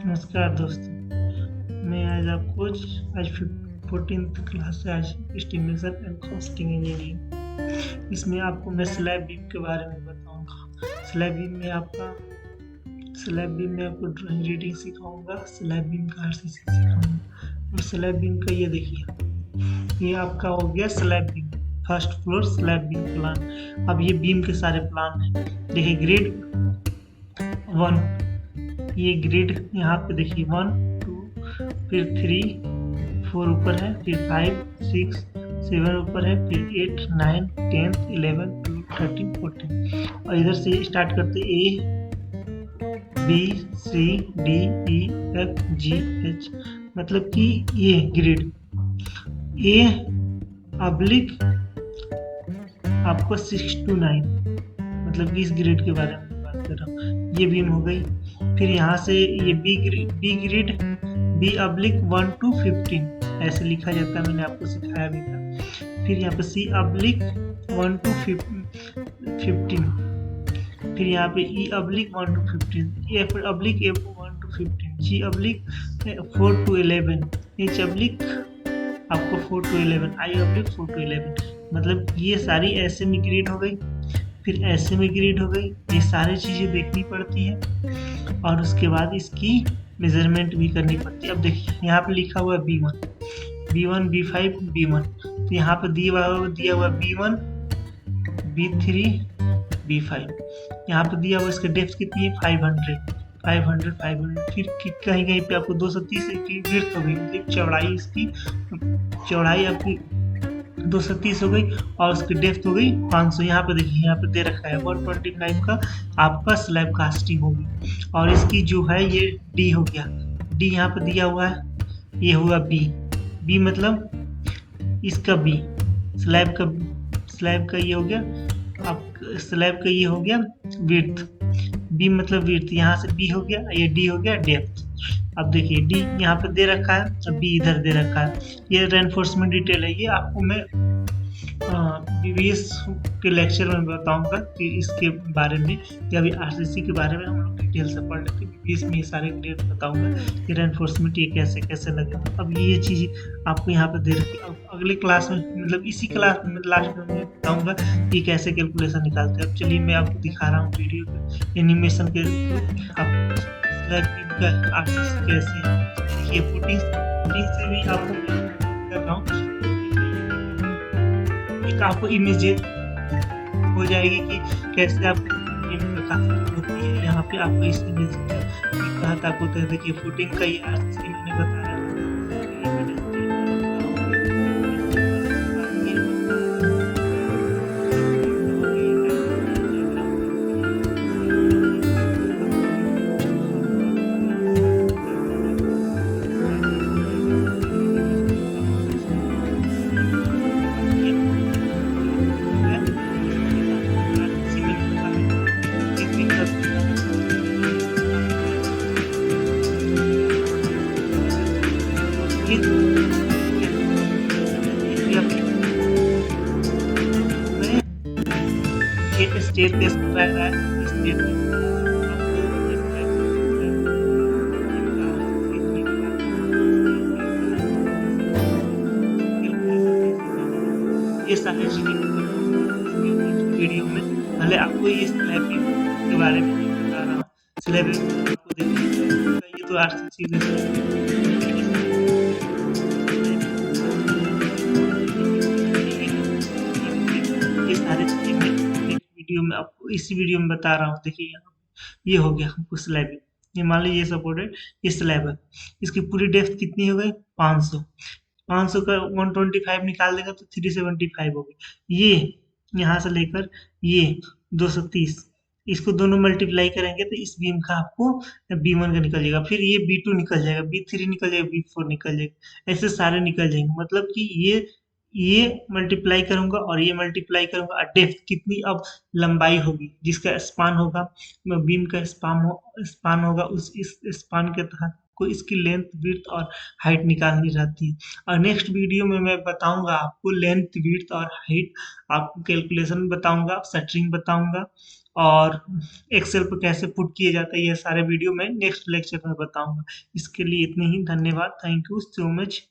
नमस्कार दोस्तों, मैं आज 14th क्लास से आज एस्टिमेशन एंड कॉस्टिंग इंजीनियरिंग। इसमें आपको मैं स्लैब बीम के बारे में बताऊंगा। स्लैब बीम में आपको ड्राइंग रीडिंग सिखाऊंगा, स्लैब बीम का आरसीसी सिखाऊंगा। और स्लैब बीम का ये देखिए, ये आपका हो गया slab beam, first floor slab beam plan. अब ये बीम के सारे प्लान हैं। देखिए ग्रेड 1, ये ग्रिड यहाँ पे देखिए 1 2 फिर 3 4 ऊपर है, फिर 5 6 7 ऊपर है, फिर 8 9 10 11 12 13 14। और इधर से स्टार्ट करते A B C D E F G H, मतलब कि ये ग्रिड A ऑब्लिक आपको 6 to 9, मतलब कि इस ग्रिड के बारे में बात कर रहा हूँ। ये बीम हो गई। फिर यहाँ से ये B grid B oblique 1 to 15 ऐसे लिखा जाता है, मैंने आपको सिखाया भी था। फिर यहाँ पे C ऑब्लिक 1 to 15, फिर यहाँ पे E oblique 1 to 15, F oblique 1 to 15, G oblique 4 to 11, H oblique आपको 4 to 11, I ऑब्लिक 4 to 11। मतलब ये सारी ऐसे में ग्रिड हो गई, फिर ऐसे में ग्रिड हो गई। ये सारी चीज़ें देखनी पड़ती है और उसके बाद इसकी मेजरमेंट भी करनी पड़ती है। अब देखिए यहाँ पे लिखा हुआ है B1 B5 B1, तो यहाँ पे दिया हुआ B1 B3 B5। यहाँ पे दिया हुआ इसका डेप्थ कितनी है 500। फिर कहीं कहीं पे आपको 230 की विड्थ हो गई, मतलब चौड़ाई आपकी 230 हो गई और उसकी डेप्थ हो गई 500। यहाँ पे देखिए, यहाँ पे दे रखा है 125 का आपका स्लैब कास्टिंग होगी। और इसकी जो है ये डी हो गया, डी यहाँ पे दिया हुआ है, ये हुआ बी मतलब इसका बी, स्लैब का ये हो गया, आप स्लैब का ये हो गया विड्थ, बी मतलब विड्थ, यहाँ से बी हो गया, ये डी हो गया डेप्थ। अब देखिए डी यहाँ पे दे रखा है, अब बी इधर दे रखा है। ये रेनफोर्समेंट डिटेल है, ये आपको मैं बीबीएस के लेक्चर में बताऊंगा कि इसके बारे में, या अभी आरसीसी के बारे में हम लोग डिटेल से पढ़ लेते हैं। बीबीएस में ये सारे डिटेल बताऊंगा कि रेनफोर्समेंट ये कैसे कैसे लगेगा। अब ये चीज़ आपको यहाँ पे दे रखी है। अब अगले क्लास में, मतलब इसी क्लास में लास्ट में मैं बताऊंगा कि कैसे कैलकुलेशन निकालते हैं। अब चलिए मैं आपको दिखा रहा हूँ वीडियो पे एनिमेशन के आरसीसी कैसे देखिए, फुटिंग से भी आपको कर रहा हूँ, एक आपको इमेज हो जाएगी कि कैसे आप होती है। यहाँ पे आपको इस इमेज कहा था आपको, तो देखिए फुटिंग का ये आरसीसी मैंने बताया। स्टेट टेस्ट कर रहा है, स्टेट ये सारे वीडियो में पहले आपको ये स्लैब के बारे में बता रहा हूँ। स्लैब आपको देखिए, ये तो आरसीसी ये सारे वीडियो में आपको इसी वीडियो में बता रहा हूँ। देखिए यहाँ ये हो गया हमको स्लैब, ये मान लीजिए ये सपोर्टेड ये स्लैब है। इसकी पूरी डेप्थ कितनी हो गई 500 का 125 निकाल देगा तो 375 हो गई। ये यहाँ से लेकर ये 230, इसको दोनों मल्टीप्लाई करेंगे तो इस बीम का आपको B1 का निकल जाएगा, फिर ये B2 निकल जाएगा, B3 निकल जाएगा, B4 निकल जाएगा, ऐसे सारे निकल जाएंगे। मतलब कि ये मल्टीप्लाई करूंगा और ये मल्टीप्लाई करूंगा, डेप्थ कितनी अब लंबाई होगी, जिसका स्पान होगा, बीम का स्पान होगा, उस इस स्पान के तहत को इसकी लेंथ विड्थ और हाइट निकालनी रहती है। और नेक्स्ट वीडियो में मैं बताऊंगा आपको लेंथ विड्थ और हाइट, आपको कैलकुलेशन बताऊंगा, शटरिंग बताऊंगा, और एक्सेल पे कैसे पुट किया जाता है, ये सारे वीडियो मैं नेक्स्ट लेक्चर में बताऊंगा। इसके लिए इतने ही, धन्यवाद, थैंक यू सो मच।